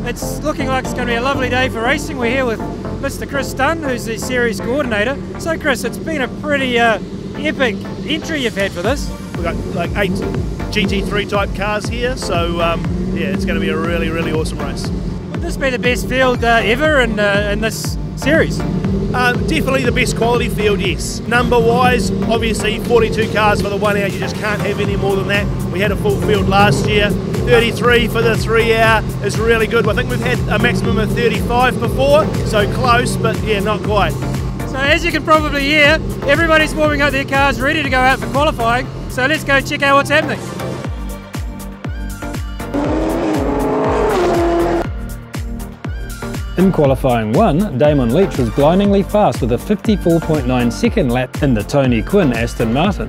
It's looking like it's going to be a lovely day for racing. We're here with Mr. Chris Dunn, who's the series coordinator. So Chris, it's been a pretty epic entry you've had for this. We've got like 8 GT3 type cars here, so yeah, it's going to be a really, really awesome race. Would this be the best field ever in this series? Definitely the best quality field, yes. Number-wise, obviously 42 cars for the 1 hour, you just can't have any more than that. We had a full field last year. 33 for the 3 hour is really good. I think we've had a maximum of 35 before, so close, but yeah, not quite. So as you can probably hear, everybody's warming up their cars, ready to go out for qualifying. So let's go check out what's happening. In qualifying 1, Damon Leach was blindingly fast with a 54.9 second lap in the Tony Quinn Aston Martin.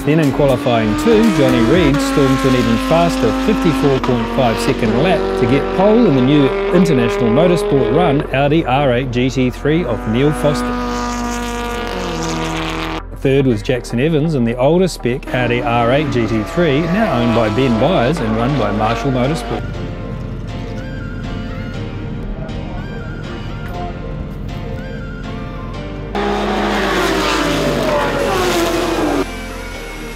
Then in qualifying 2, Johnny Reid stormed to an even faster 54.5 second lap to get pole in the new International Motorsport Run Audi R8 GT3 of Neil Foster. Third was Jackson Evans in the older spec Audi R8 GT3, now owned by Ben Byers and run by Marshall Motorsport.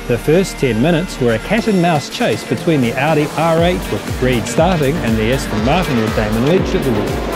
The first 10 minutes were a cat and mouse chase between the Audi R8 with Reid starting and the Aston Martin with Damon Leach at the wheel.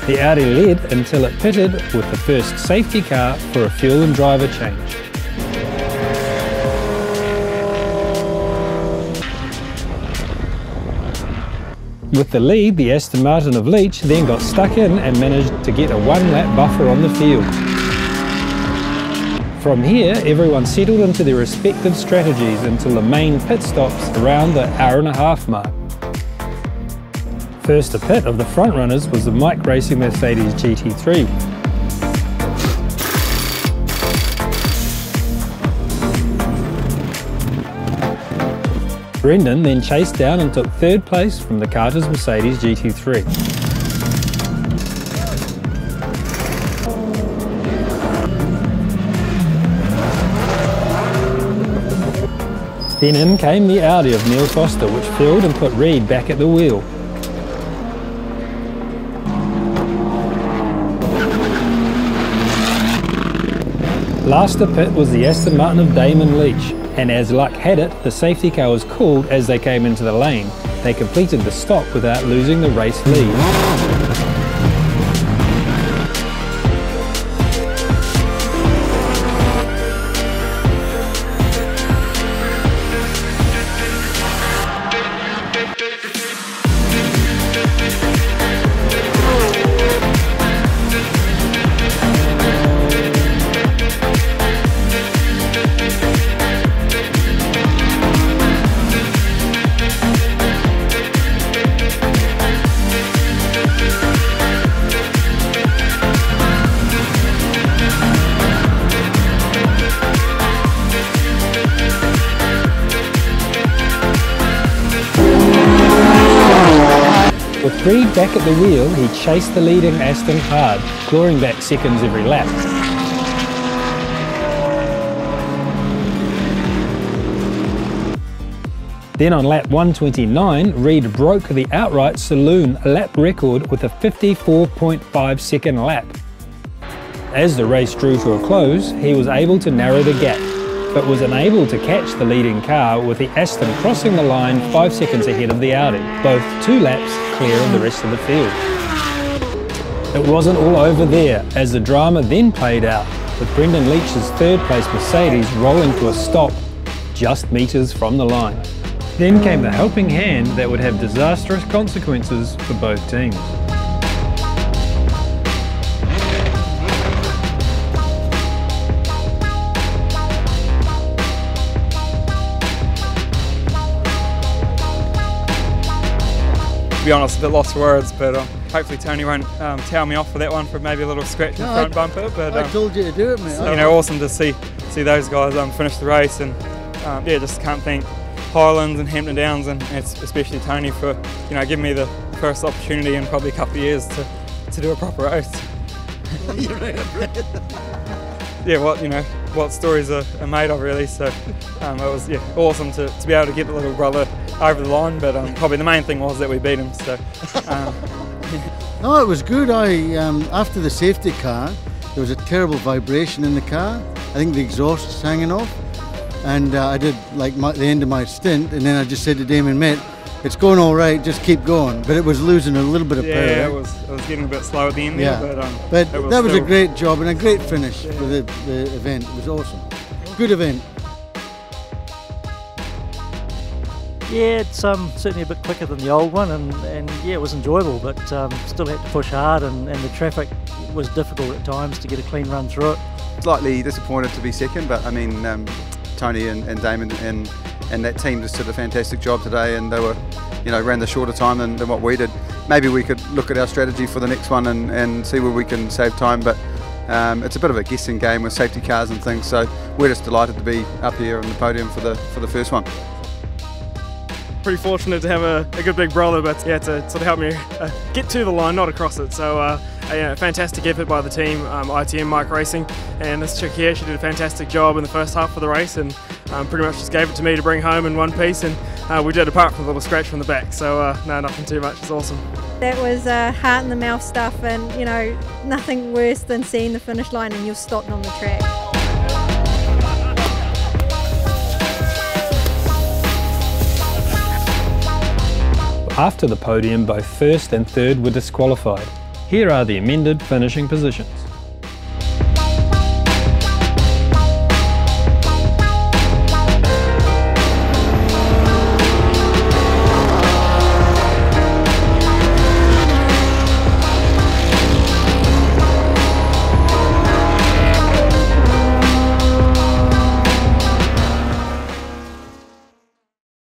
The Audi led until it pitted with the first safety car for a fuel and driver change. With the lead, the Aston Martin of Leach then got stuck in and managed to get a 1-lap buffer on the field. From here, everyone settled into their respective strategies until the main pit stops around the hour-and-a-half mark. First to pit of the front runners was the Mike Racing Mercedes GT3. Brendan then chased down and took third place from the Carter's Mercedes GT3. Then in came the Audi of Neil Foster, which filled and put Reid back at the wheel. Last to pit was the Aston Martin of Damon Leach, and as luck had it, the safety car was called as they came into the lane. They completed the stop without losing the race lead. With Reid back at the wheel, he chased the leading Aston hard, clawing back seconds every lap. Then on lap 129, Reid broke the outright saloon lap record with a 54.5 second lap. As the race drew to a close, he was able to narrow the gap, but was unable to catch the leading car, with the Aston crossing the line 5 seconds ahead of the Audi, both 2 laps clear of the rest of the field. It wasn't all over there, as the drama then played out, with Brendan Leach's third place Mercedes rolling to a stop just metres from the line. Then came the helping hand that would have disastrous consequences for both teams. to be honest, a bit lost for words, but hopefully Tony won't tell me off for that one for maybe a little scratch in the front bumper. But I told you to do it, mate. You know, awesome to see those guys finish the race, and yeah, just can't thank Highlands and Hampton Downs, and especially Tony for giving me the first opportunity in probably a couple of years to do a proper race. Yeah, what stories are made of, really. So it was awesome to be able to get the little brother over the line, but probably the main thing was that we beat him. So no, it was good. After the safety car, there was a terrible vibration in the car. I think the exhaust was hanging off, and I did like the end of my stint, and then I just said to Damon, mate, it's going all right, just keep going. But it was losing a little bit of power. Yeah, it was getting a bit slow at the end there, but that was a great job and a great finish for the event. It was awesome. Good event. Yeah, it's certainly a bit quicker than the old one, and yeah, it was enjoyable, but still had to push hard, and the traffic was difficult at times to get a clean run through it. Slightly disappointed to be second, but I mean, Tony and Damon and that team just did a fantastic job today, and they were, ran the shorter time than what we did. Maybe we could look at our strategy for the next one and see where we can save time, but it's a bit of a guessing game with safety cars and things, so we're just delighted to be up here on the podium for the first one. Pretty fortunate to have a good big brother, but yeah, to sort of help me get to the line, not across it. So yeah, fantastic effort by the team, ITM Mike Racing, and this chick here, she did a fantastic job in the first half of the race, and pretty much just gave it to me to bring home in one piece, and we did, apart from a little scratch from the back. So no, nothing too much. It's awesome. That was heart in the mouth stuff, and nothing worse than seeing the finish line and you're stopped on the track. After the podium, both first and third were disqualified. Here are the amended finishing positions.